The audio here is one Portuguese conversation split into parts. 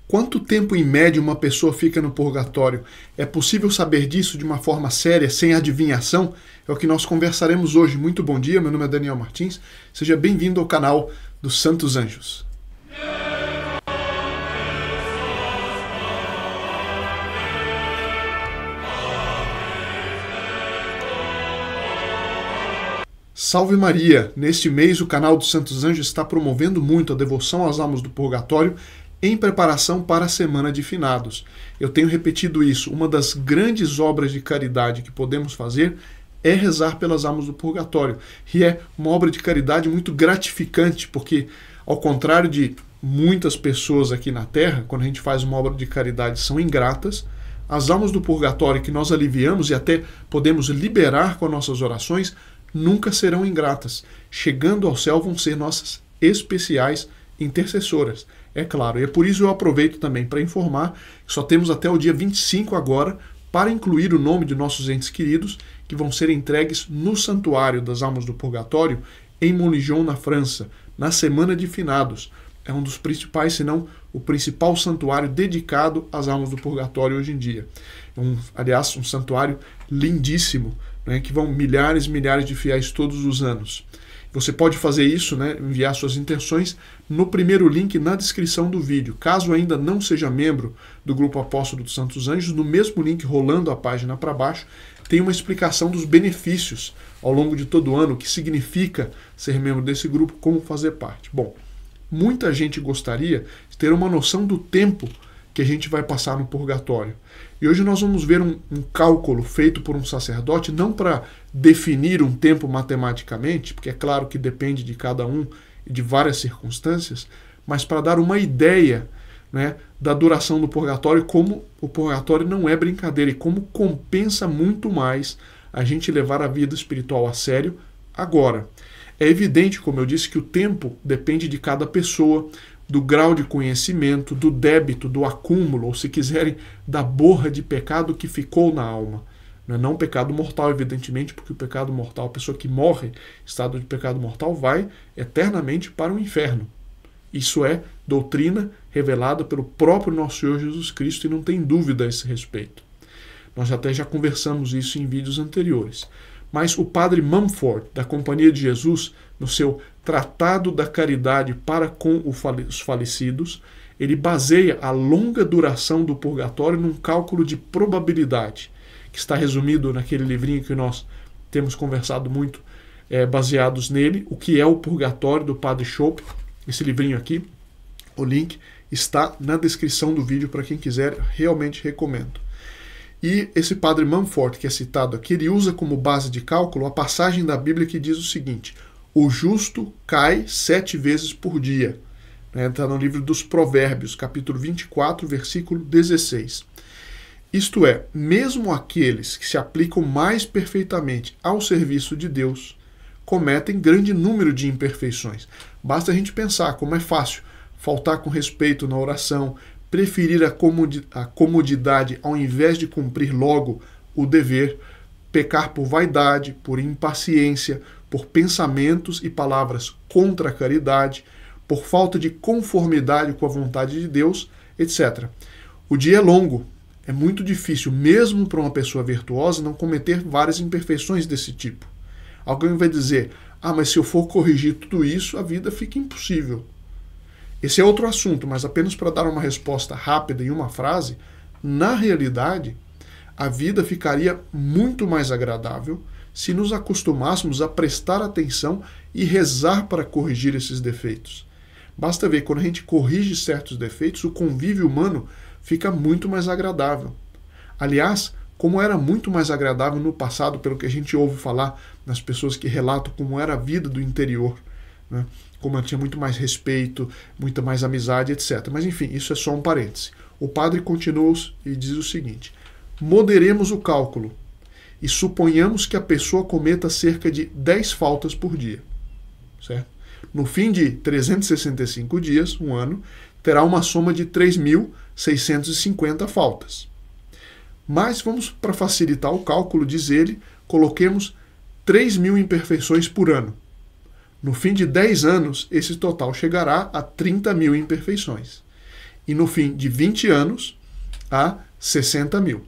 Quanto tempo em média uma pessoa fica no purgatório? É possível saber disso de uma forma séria, sem adivinhação? É o que nós conversaremos hoje. Muito bom dia, meu nome é Daniel Martins. Seja bem-vindo ao canal dos Santos Anjos. Salve Maria! Neste mês o canal dos Santos Anjos está promovendo muito a devoção às almas do purgatório em preparação para a Semana de Finados. Eu tenho repetido isso, uma das grandes obras de caridade que podemos fazer é rezar pelas almas do purgatório. E é uma obra de caridade muito gratificante, porque ao contrário de muitas pessoas aqui na Terra, quando a gente faz uma obra de caridade são ingratas, as almas do purgatório que nós aliviamos e até podemos liberar com nossas orações nunca serão ingratas. Chegando ao céu vão ser nossas especiais intercessoras. É claro, e é por isso eu aproveito também para informar que só temos até o dia 25 agora para incluir o nome de nossos entes queridos que vão ser entregues no Santuário das Almas do Purgatório em Montligeon, na França, na Semana de Finados. É um dos principais, se não o principal santuário dedicado às almas do purgatório hoje em dia. Aliás, um santuário lindíssimo, né, que vão milhares e milhares de fiéis todos os anos. Você pode fazer isso, né, enviar suas intenções no primeiro link na descrição do vídeo. Caso ainda não seja membro do Grupo Apóstolo dos Santos Anjos, no mesmo link rolando a página para baixo, tem uma explicação dos benefícios ao longo de todo o ano, o que significa ser membro desse grupo, como fazer parte. Bom, muita gente gostaria de ter uma noção do tempo que a gente vai passar no purgatório. E hoje nós vamos ver um cálculo feito por um sacerdote, não para definir um tempo matematicamente, porque é claro que depende de cada um e de várias circunstâncias, mas para dar uma ideia, né, da duração do purgatório, como o purgatório não é brincadeira e como compensa muito mais a gente levar a vida espiritual a sério agora. É evidente, como eu disse, que o tempo depende de cada pessoa, do grau de conhecimento, do débito, do acúmulo, ou se quiserem, da borra de pecado que ficou na alma. Não pecado mortal, evidentemente, porque o pecado mortal, a pessoa que morre em estado de pecado mortal, vai eternamente para o inferno. Isso é doutrina revelada pelo próprio nosso Senhor Jesus Cristo e não tem dúvida a esse respeito. Nós até já conversamos isso em vídeos anteriores. Mas o padre Mumford, da Companhia de Jesus, no seu Tratado da Caridade para com os Falecidos, ele baseia a longa duração do purgatório num cálculo de probabilidade, que está resumido naquele livrinho que nós temos conversado muito, baseados nele, o que é o purgatório, do padre Schopp. Esse livrinho aqui, o link está na descrição do vídeo para quem quiser, realmente recomendo. E esse padre Mumford, que é citado aqui, ele usa como base de cálculo a passagem da Bíblia que diz o seguinte: o justo cai 7 vezes por dia. Está no livro dos Provérbios, capítulo 24, versículo 16. Isto é, mesmo aqueles que se aplicam mais perfeitamente ao serviço de Deus cometem grande número de imperfeições. Basta a gente pensar como é fácil faltar com respeito na oração, preferir a comodidade ao invés de cumprir logo o dever, pecar por vaidade, por impaciência, por pensamentos e palavras contra a caridade, por falta de conformidade com a vontade de Deus, etc. O dia é longo, é muito difícil, mesmo para uma pessoa virtuosa, não cometer várias imperfeições desse tipo. Alguém vai dizer, mas se eu for corrigir tudo isso, a vida fica impossível. Esse é outro assunto, mas apenas para dar uma resposta rápida em uma frase, na realidade, a vida ficaria muito mais agradável se nos acostumássemos a prestar atenção e rezar para corrigir esses defeitos. Basta ver, quando a gente corrige certos defeitos, o convívio humano fica muito mais agradável. Aliás, como era muito mais agradável no passado, pelo que a gente ouve falar nas pessoas que relatam como era a vida do interior, né? Como tinha muito mais respeito, muita mais amizade, etc. Mas enfim, isso é só um parêntese. O padre continua e diz o seguinte: moderemos o cálculo e suponhamos que a pessoa cometa cerca de 10 faltas por dia. Certo? No fim de 365 dias, um ano, terá uma soma de 3.650 faltas. Mas vamos, para facilitar o cálculo, diz ele, coloquemos 3.000 imperfeições por ano. No fim de 10 anos, esse total chegará a 30.000 imperfeições. e no fim de 20 anos a 60 mil.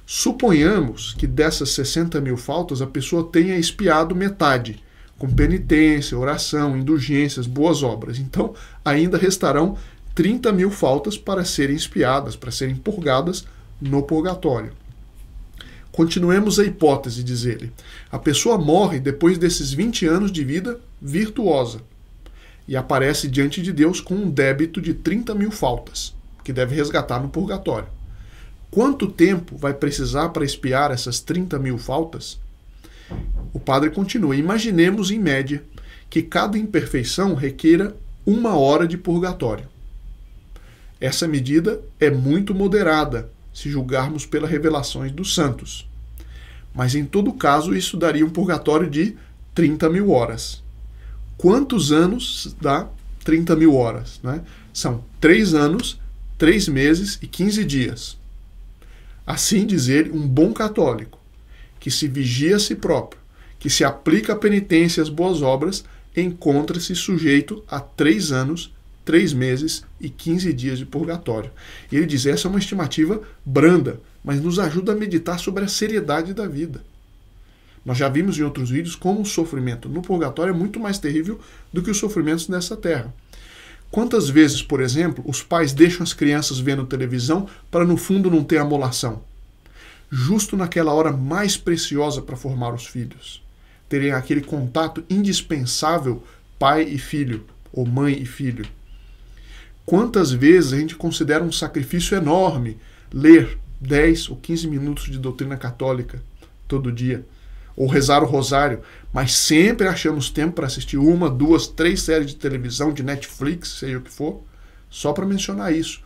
Suponhamos que dessas 60 mil faltas a pessoa tenha expiado metade, com penitência, oração, indulgências, boas obras. Então ainda restarão 30 mil faltas para serem expiadas, para serem purgadas no purgatório. Continuemos a hipótese, diz ele. A pessoa morre depois desses 20 anos de vida virtuosa e aparece diante de Deus com um débito de 30 mil faltas, que deve resgatar no purgatório. Quanto tempo vai precisar para expiar essas 30 mil faltas? O padre continua. Imaginemos, em média, que cada imperfeição requeira 1 hora de purgatório. Essa medida é muito moderada, se julgarmos pelas revelações dos santos. Mas, em todo caso, isso daria um purgatório de 30 mil horas. Quantos anos dá 30 mil horas? Né? São 3 anos, 3 meses e 15 dias. Assim, diz ele, um bom católico, que se vigia a si próprio, que se aplica a penitência e as boas obras, encontra-se sujeito a 3 anos, 3 meses e 15 dias de purgatório. E ele diz, essa é uma estimativa branda, mas nos ajuda a meditar sobre a seriedade da vida. Nós já vimos em outros vídeos como o sofrimento no purgatório é muito mais terrível do que os sofrimentos nessa terra. Quantas vezes, por exemplo, os pais deixam as crianças vendo televisão para no fundo não ter amolação? Justo naquela hora mais preciosa para formar os filhos. Terem aquele contato indispensável pai e filho, ou mãe e filho. Quantas vezes a gente considera um sacrifício enorme ler 10 ou 15 minutos de doutrina católica todo dia, ou rezar o rosário, mas sempre achamos tempo para assistir 1, 2, 3 séries de televisão, de Netflix, seja o que for, só para mencionar isso.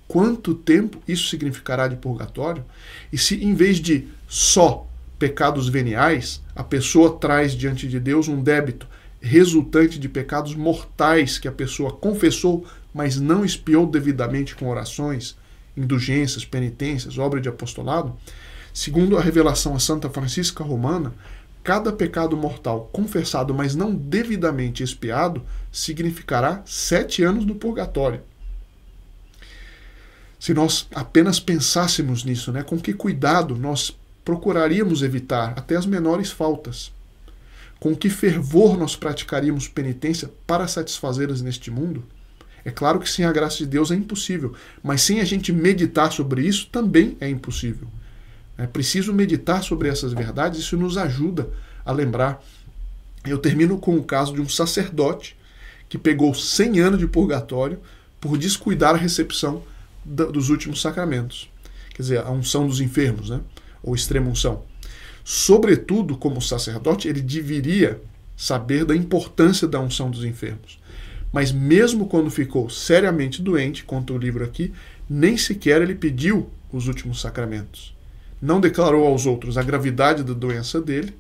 Quanto tempo isso significará de purgatório? E se, em vez de só pecados veniais, a pessoa traz diante de Deus um débito resultante de pecados mortais que a pessoa confessou, mas não expiou devidamente com orações, indulgências, penitências, obra de apostolado, segundo a revelação a Santa Francisca Romana, cada pecado mortal confessado, mas não devidamente expiado, significará 7 anos no purgatório. Se nós apenas pensássemos nisso, né, com que cuidado nós procuraríamos evitar até as menores faltas, com que fervor nós praticaríamos penitência para satisfazê-las neste mundo, é claro que sem a graça de Deus é impossível, mas sem a gente meditar sobre isso também é impossível. É preciso meditar sobre essas verdades, isso nos ajuda a lembrar. Eu termino com o caso de um sacerdote que pegou 100 anos de purgatório por descuidar a recepção dos últimos sacramentos. Quer dizer, a unção dos enfermos, né? Ou extrema unção. Sobretudo, como sacerdote, ele deveria saber da importância da unção dos enfermos. Mas mesmo quando ficou seriamente doente, conta o livro aqui, nem sequer ele pediu os últimos sacramentos. Não declarou aos outros a gravidade da doença dele,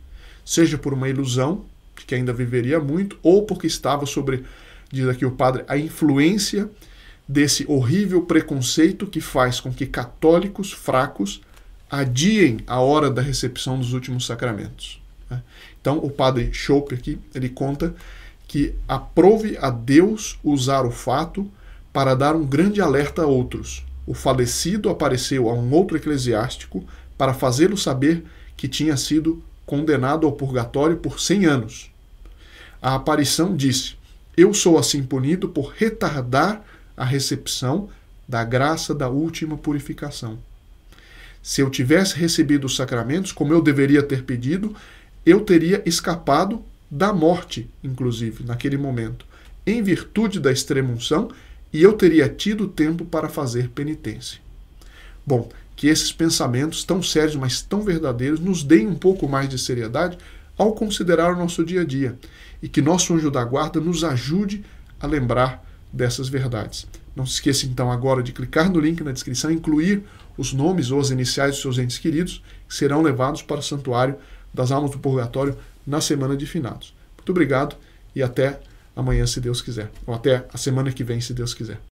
seja por uma ilusão, de que ainda viveria muito, ou porque estava sobre, diz aqui o padre, a influência desse horrível preconceito que faz com que católicos fracos adiem a hora da recepção dos últimos sacramentos. Então o padre Schopp aqui, ele conta que aprove a Deus usar o fato para dar um grande alerta a outros. O falecido apareceu a um outro eclesiástico para fazê-lo saber que tinha sido condenado ao purgatório por 100 anos. A aparição disse, eu sou assim punido por retardar a recepção da graça da última purificação. Se eu tivesse recebido os sacramentos, como eu deveria ter pedido, eu teria escapado da morte, inclusive, naquele momento, em virtude da extrema-unção, e eu teria tido tempo para fazer penitência. Bom, que esses pensamentos tão sérios, mas tão verdadeiros, nos deem um pouco mais de seriedade ao considerar o nosso dia a dia, e que nosso anjo da guarda nos ajude a lembrar dessas verdades. Não se esqueça então agora de clicar no link na descrição e incluir os nomes ou as iniciais dos seus entes queridos, que serão levados para o Santuário das Almas do Purgatório na semana de finados. Muito obrigado e até amanhã, se Deus quiser. Ou até a semana que vem, se Deus quiser.